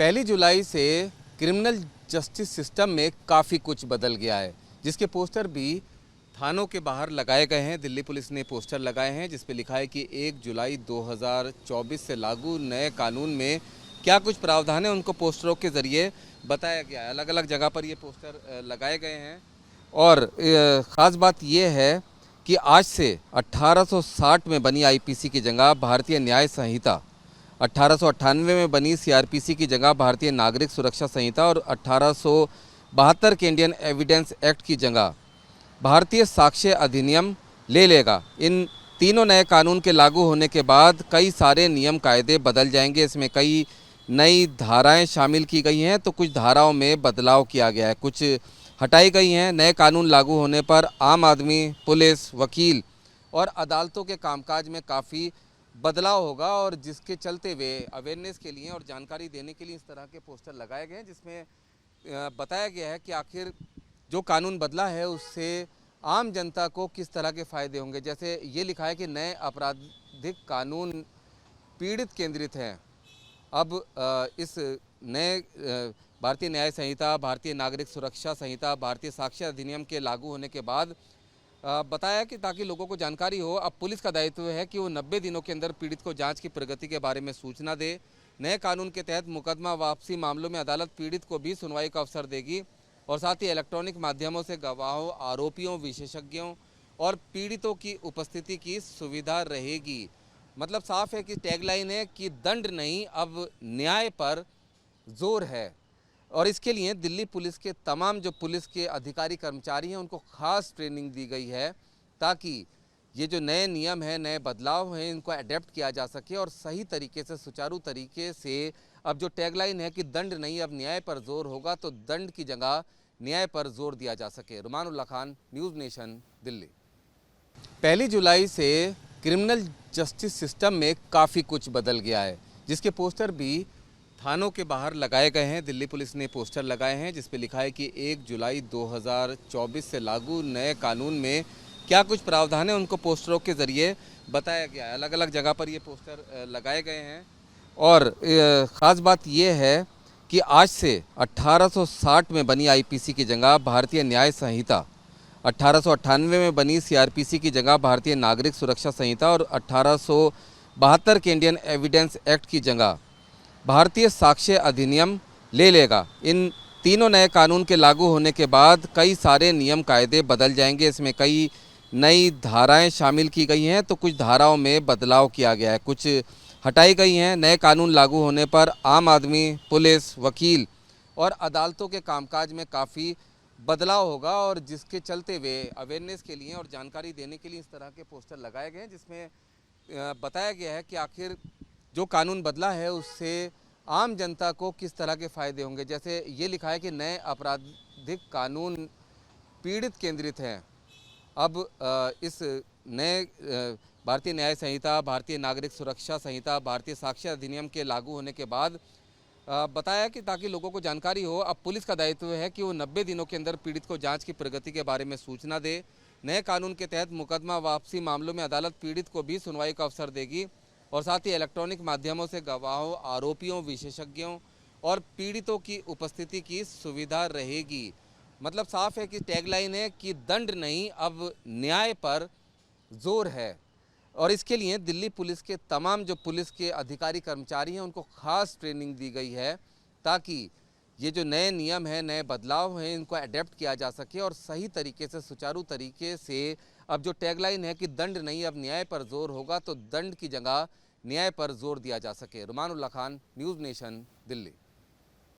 पहली जुलाई से criminal justice system में काफ़ी कुछ बदल गया है, जिसके पोस्टर भी थानों के बाहर लगाए गए हैं। दिल्ली पुलिस ने पोस्टर लगाए हैं जिस पे लिखा है कि 1 जुलाई 2024 से लागू नए कानून में क्या कुछ प्रावधान है, उनको पोस्टरों के ज़रिए बताया गया है। अलग अलग जगह पर ये पोस्टर लगाए गए हैं और ख़ास बात यह है कि आज से 1860 में बनी आईपीसी की जगह भारतीय न्याय संहिता, 1898 में बनी सीआरपीसी की जगह भारतीय नागरिक सुरक्षा संहिता और 1872 के इंडियन एविडेंस एक्ट की जगह भारतीय साक्ष्य अधिनियम ले लेगा। इन तीनों नए कानून के लागू होने के बाद कई सारे नियम कायदे बदल जाएंगे। इसमें कई नई धाराएं शामिल की गई हैं, तो कुछ धाराओं में बदलाव किया गया है, कुछ हटाई गई हैं। नए कानून लागू होने पर आम आदमी, पुलिस, वकील और अदालतों के कामकाज में काफ़ी बदलाव होगा और जिसके चलते वे अवेयरनेस के लिए और जानकारी देने के लिए इस तरह के पोस्टर लगाए गए हैं, जिसमें बताया गया है कि आखिर जो कानून बदला है उससे आम जनता को किस तरह के फ़ायदे होंगे। जैसे ये लिखा है कि नए आपराधिक कानून पीड़ित केंद्रित हैं। अब इस नए भारतीय न्याय संहिता, भारतीय नागरिक सुरक्षा संहिता, भारतीय साक्ष्य अधिनियम के लागू होने के बाद बताया कि ताकि लोगों को जानकारी हो, अब पुलिस का दायित्व है कि वो 90 दिनों के अंदर पीड़ित को जांच की प्रगति के बारे में सूचना दे। नए कानून के तहत मुकदमा वापसी मामलों में अदालत पीड़ित को भी सुनवाई का अवसर देगी और साथ ही इलेक्ट्रॉनिक माध्यमों से गवाहों, आरोपियों, विशेषज्ञों और पीड़ितों की उपस्थिति की सुविधा रहेगी। मतलब साफ है कि टैगलाइन है कि दंड नहीं, अब न्याय पर जोर है। और इसके लिए दिल्ली पुलिस के तमाम जो पुलिस के अधिकारी कर्मचारी हैं उनको खास ट्रेनिंग दी गई है ताकि ये जो नए नियम हैं, नए बदलाव हैं, इनको अडेप्ट किया जा सके और सही तरीके से, सुचारू तरीके से। अब जो टैगलाइन है कि दंड नहीं, अब न्याय पर जोर होगा, तो दंड की जगह न्याय पर जोर दिया जा सके। रुमानुल्लाह खान, न्यूज़ नेशन, दिल्ली। पहली जुलाई से क्रिमिनल जस्टिस सिस्टम में काफ़ी कुछ बदल गया है, जिसके पोस्टर भी थानों के बाहर लगाए गए हैं। दिल्ली पुलिस ने पोस्टर लगाए हैं जिस पे लिखा है कि 1 जुलाई 2024 से लागू नए कानून में क्या कुछ प्रावधान है, उनको पोस्टरों के ज़रिए बताया गया है। अलग अलग जगह पर ये पोस्टर लगाए गए हैं और ख़ास बात यह है कि आज से 1860 में बनी आईपीसी की जगह भारतीय न्याय संहिता, 1898 में बनी सीआरपीसी की जगह भारतीय नागरिक सुरक्षा संहिता और 1872 के इंडियन एविडेंस एक्ट की जगह भारतीय साक्ष्य अधिनियम ले लेगा। इन तीनों नए कानून के लागू होने के बाद कई सारे नियम कायदे बदल जाएंगे। इसमें कई नई धाराएं शामिल की गई हैं, तो कुछ धाराओं में बदलाव किया गया है, कुछ हटाई गई हैं। नए कानून लागू होने पर आम आदमी, पुलिस, वकील और अदालतों के कामकाज में काफ़ी बदलाव होगा और जिसके चलते वे अवेयरनेस के लिए और जानकारी देने के लिए इस तरह के पोस्टर लगाए गए हैं, जिसमें बताया गया है कि आखिर जो कानून बदला है उससे आम जनता को किस तरह के फ़ायदे होंगे। जैसे ये लिखा है कि नए आपराधिक कानून पीड़ित केंद्रित हैं। अब इस नए भारतीय न्याय संहिता, भारतीय नागरिक सुरक्षा संहिता, भारतीय साक्ष्य अधिनियम के लागू होने के बाद बताया कि ताकि लोगों को जानकारी हो, अब पुलिस का दायित्व है कि वो 90 दिनों के अंदर पीड़ित को जांच की प्रगति के बारे में सूचना दे। नए कानून के तहत मुकदमा वापसी मामलों में अदालत पीड़ित को भी सुनवाई का अवसर देगी और साथ ही इलेक्ट्रॉनिक माध्यमों से गवाहों, आरोपियों, विशेषज्ञों और पीड़ितों की उपस्थिति की सुविधा रहेगी। मतलब साफ है कि टैगलाइन है कि दंड नहीं, अब न्याय पर जोर है। और इसके लिए दिल्ली पुलिस के तमाम जो पुलिस के अधिकारी कर्मचारी हैं उनको खास ट्रेनिंग दी गई है ताकि ये जो नए नियम हैं, नए बदलाव हैं, इनको अडेप्ट किया जा सके और सही तरीके से, सुचारू तरीके से। अब जो टैगलाइन है कि दंड नहीं, अब न्याय पर जोर होगा, तो दंड की जगह न्याय पर जोर दिया जा सके। रुमानुल्लाह खान, न्यूज़ नेशन, दिल्ली।